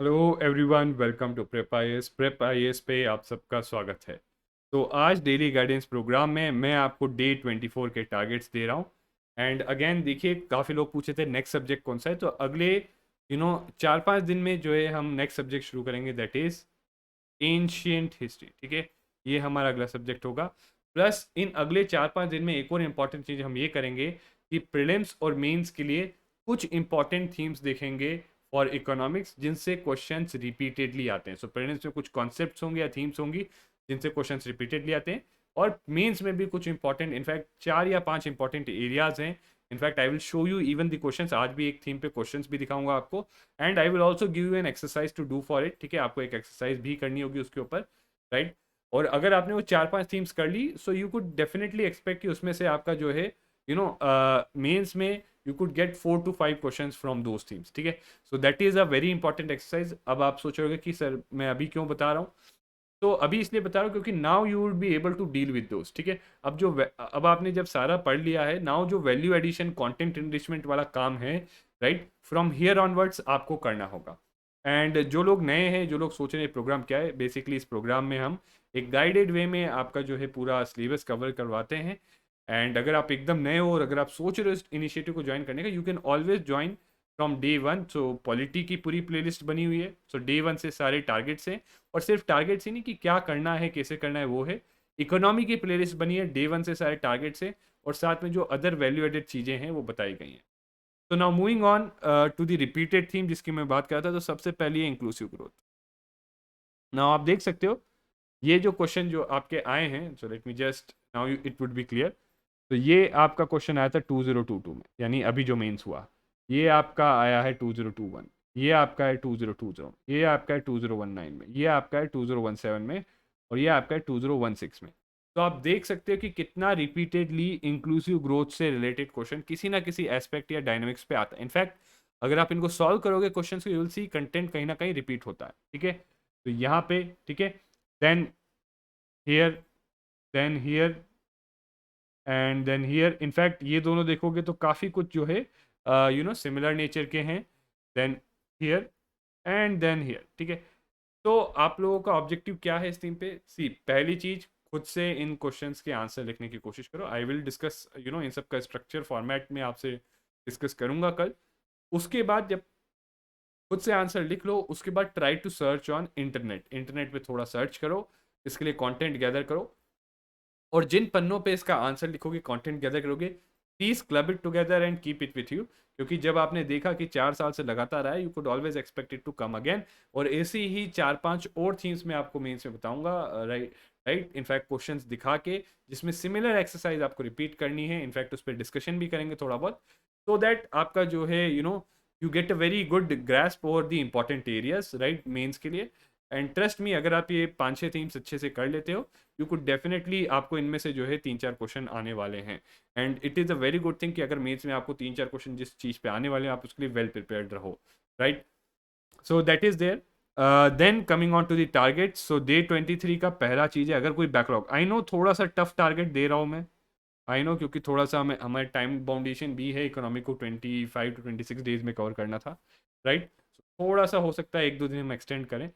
Hello everyone, welcome to prep IAS पे आप सबका स्वागत है। तो आज डेली गाइडेंस प्रोग्राम में मैं आपको डे 24 के टारगेट्स दे रहा हूँ। एंड अगेन देखिए, काफ़ी लोग पूछे थे नेक्स्ट सब्जेक्ट कौन सा है, तो अगले 4-5 दिन में जो है हम नेक्स्ट सब्जेक्ट शुरू करेंगे, दैट इज़ एंशियंट हिस्ट्री। ठीक है, ये हमारा अगला सब्जेक्ट होगा। प्लस इन अगले 4-5 दिन में एक और इम्पॉर्टेंट चीज़ हम ये करेंगे कि प्रीलिम्स और मेंस के लिए कुछ इंपॉर्टेंट थीम्स देखेंगे फॉर इकोनॉमिक्स, जिनसे क्वेश्चंस रिपीटेडली आते हैं। सो प्रीलिम्स में कुछ कॉन्सेप्ट्स होंगे या थीम्स होंगी जिनसे क्वेश्चंस रिपीटेडली आते हैं, और मेंस में भी कुछ इंपॉर्टेंट, इनफैक्ट 4 या 5 इंपॉर्टेंट एरियाज हैं। In fact I will show you even the questions, आज भी एक थीम पे क्वेश्चंस भी दिखाऊंगा आपको। And I will also give you an exercise to do for it. ठीक है, आपको एक एक्सरसाइज भी करनी होगी उसके ऊपर, राइट। और अगर आपने वो 4-5 थीम्स कर ली, so you could definitely expect कि उसमें से आपका जो है मेंस में you could get 4 to 5 questions from those themes. ठीक है, so that is a very important exercise. अब आप सोच रहे हो कि सर मैं अभी क्यों बता रहा हूँ, तो अभी इसलिए बता रहा हूँ क्योंकि now you would be able to deal with दोस्त। ठीक है, अब आपने जब सारा पढ़ लिया है, नाउ जो वैल्यू एडिशन कंटेंट एनरिचमेंट वाला काम है, राइट, फ्रॉम हियर ऑनवर्ड्स आपको करना होगा। एंड जो लोग नए हैं, जो लोग सोच रहे हैं प्रोग्राम क्या है, बेसिकली इस प्रोग्राम में हम एक गाइडेड वे में आपका जो है पूरा सिलेबस कवर करवाते हैं। एंड अगर आप एकदम नए हो और अगर आप सोच रहे हो इस इनिशिएटिव को ज्वाइन करने का, you can always join from day one. So polity की पूरी प्लेलिस्ट बनी हुई है। सो डे वन से सारे टारगेट्स हैं, और सिर्फ टारगेट्स ही नहीं कि क्या करना है कैसे करना है, वो है इकोनॉमी की प्लेलिस्ट बनी है। डे वन से सारे टारगेट्स हैं, और साथ में जो अदर वैल्यू एडेड चीज़ें हैं वो बताई गई हैं। तो now moving on to the repeated theme जिसकी मैं बात कर रहा था, तो सबसे पहले है इंक्लूसिव ग्रोथ। नाउ आप देख सकते हो ये जो क्वेश्चन जो आपके आए हैं, so let me just now it would B clear. तो ये आपका क्वेश्चन आया था 2022 में, यानी अभी जो मेंस हुआ, ये आपका आया है 2021, ये आपका है 2020, ये आपका है 2019 में, ये आपका है 2017 में, और ये आपका है 2016 में। तो आप देख सकते हो कि कितना रिपीटेडली इंक्लूसिव ग्रोथ से रिलेटेड क्वेश्चन किसी ना किसी एस्पेक्ट या डायनामिक्स पे आता है। इनफैक्ट अगर आप इनको सॉल्व करोगे क्वेश्चन को, यू विल सी कंटेंट कहीं ना कहीं रिपीट होता है। ठीक है, तो यहाँ पे ठीक है, then here, then here, and then here. In fact ये दोनों देखोगे तो काफ़ी कुछ जो है सिमिलर नेचर के हैं। Then here and then here. ठीक है, तो आप लोगों का ऑब्जेक्टिव क्या है इस टीम पे? सी, पहली चीज, खुद से इन क्वेश्चंस के आंसर लिखने की कोशिश करो। आई विल डिस्कस इन सब का स्ट्रक्चर फॉर्मेट में आपसे डिस्कस करूंगा कल। उसके बाद जब खुद से आंसर लिख लो, उसके बाद try to search on internet. Internet पे थोड़ा सर्च करो, इसके लिए कंटेंट गैदर करो, और जिन पन्नों पे इसका आंसर लिखोगे, कंटेंट गैदर करोगे, please club it together and keep it with you. क्योंकि जब आपने देखा कि 4 साल से लगातार आया, you could always expect it to come again. और ऐसी ही 4-5 और थीम्स में आपको मेंस में बताऊंगा, राइट राइट। इनफैक्ट क्वेश्चंस दिखा के जिसमें सिमिलर एक्सरसाइज आपको रिपीट करनी है, इनफैक्ट उस पर डिस्कशन भी करेंगे थोड़ा बहुत, सो दैट आपका जो है you get a very good grasp over the important areas, right, mains के लिए। एंड ट्रस्ट मी, अगर आप ये 5-6 थीम्स अच्छे से कर लेते हो, यू कुड डेफिनेटली, आपको इनमें से जो है 3-4 क्वेश्चन आने वाले हैं। And it is a very good thing कि अगर मेथ्स में आपको 3-4 क्वेश्चन जिस चीज़ पे आने वाले हैं, आप उसके लिए वेल प्रिपेयर्ड रहो, right. So that is there. Then coming on to the target, so day 23 का पहला चीज़ है, अगर कोई बैकलॉग, आई नो थोड़ा सा टफ टारगेट दे रहा हूँ मैं, आई नो, क्योंकि थोड़ा सा हमें हमारे टाइम बाउंडेशन भी है, इकोनॉमी को 25 to 26 डेज में कवर करना था, राइट। थोड़ा सा हो सकता है 1-2 दिन हम एक्सटेंड करें,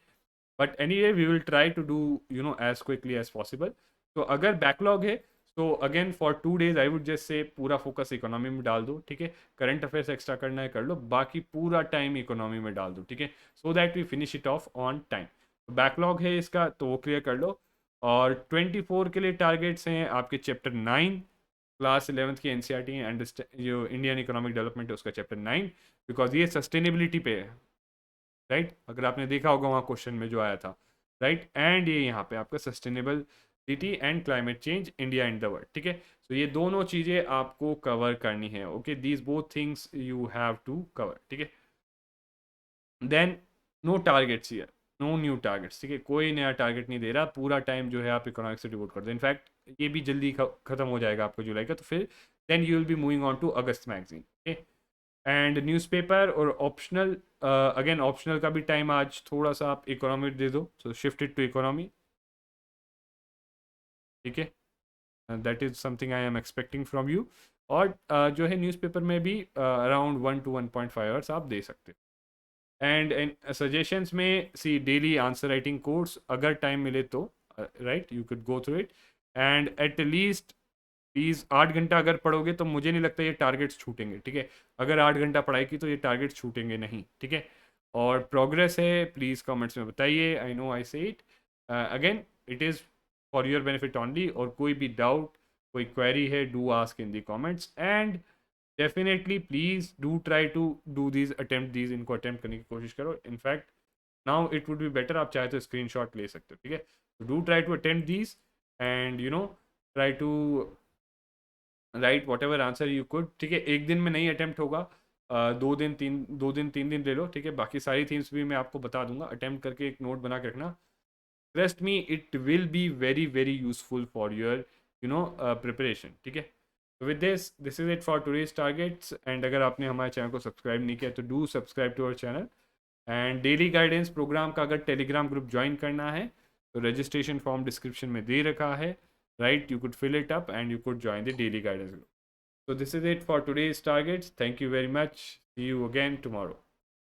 but any way we will try to do as quickly as possible. तो अगर बैकलॉग है, तो again for 2 days I would just say पूरा फोकस इकोनॉमी में डाल दो। ठीक है, करंट अफेयर्स एक्स्ट्रा करना है कर लो, बाकी पूरा टाइम इकोनॉमी में डाल दो। ठीक है, so that we finish it off on time. तो बैकलॉग है इसका, तो वो क्लियर कर लो। और 24 के लिए टारगेट्स हैं आपके चैप्टर 9, क्लास 11th की एनसीईआरटी अंडरस्टैंड जो इंडियन इकोनॉमिक डेवलपमेंट है उसका चैप्टर 9, बिकॉज ये सस्टेनेबिलिटी पे है, राइट। अगर आपने देखा होगा वहाँ क्वेश्चन में जो आया था, राइट। एंड ये यहाँ पे आपका sustainability and climate change, India and the world. ठीक है, तो ये दोनों चीज़ें आपको कवर करनी है। Okay, these both things you have to cover. ठीक है, then no targets here, no new targets. ठीक है, कोई नया टारगेट नहीं दे रहा, पूरा टाइम जो है आप इकोनॉमिक्स से डिवोट कर दो। इनफैक्ट ये भी जल्दी खत्म हो जाएगा आपका जुलाई का, तो फिर then you will be moving on to August magazine. And newspaper और ऑप्शनल, अगेन ऑप्शनल का भी टाइम आज थोड़ा सा आप इकोनॉमी दे दो, सो शिफ्ट इट टू इकोनॉमी। ठीक है, that is something I am expecting from you. और जो है न्यूज़पेपर में भी अराउंड 1 to 1.5 आवर्स आप दे सकते हो। एंड सजेशंस में सी डेली आंसर राइटिंग कोर्स, अगर टाइम मिले तो right you could go through it, and at least please 8 घंटा अगर पढ़ोगे तो मुझे नहीं लगता ये टारगेट्स छूटेंगे, ठीक है। अगर 8 घंटा पढ़ाई की तो ये टारगेट्स छूटेंगे नहीं, ठीक है। और प्रोग्रेस है प्लीज़ कमेंट्स में बताइए, आई know I say it again, it is for your benefit only, और कोई भी डाउट कोई क्वेरी है do ask in the comments, and definitely please do try to do these attempt these, इनको attempt करने की कोशिश करो। In fact now it would be better, आप चाहे तो स्क्रीनशॉट ले सकते हो, ठीक है। तो do try to attempt these and you know try to write whatever answer you could, ठीक है। एक दिन में नहीं अटेम्प्ट होगा, 2 दिन 3 दिन ले लो, ठीक है। बाकी सारी थीम्स भी मैं आपको बता दूंगा, अटेम्प्ट करके एक नोट बना के रखना। Trust me it will be very very useful for your preparation, ठीक है। With this is it for today's targets, and अगर आपने हमारे चैनल को सब्सक्राइब नहीं किया तो do subscribe to our channel. And daily guidance program का अगर टेलीग्राम ग्रुप ज्वाइन करना है तो रजिस्ट्रेशन फॉर्म डिस्क्रिप्शन में दे रखा है, right? You could fill it up and you could join the daily guidance group. So this is it for today's targets. Thank you very much. See you again tomorrow.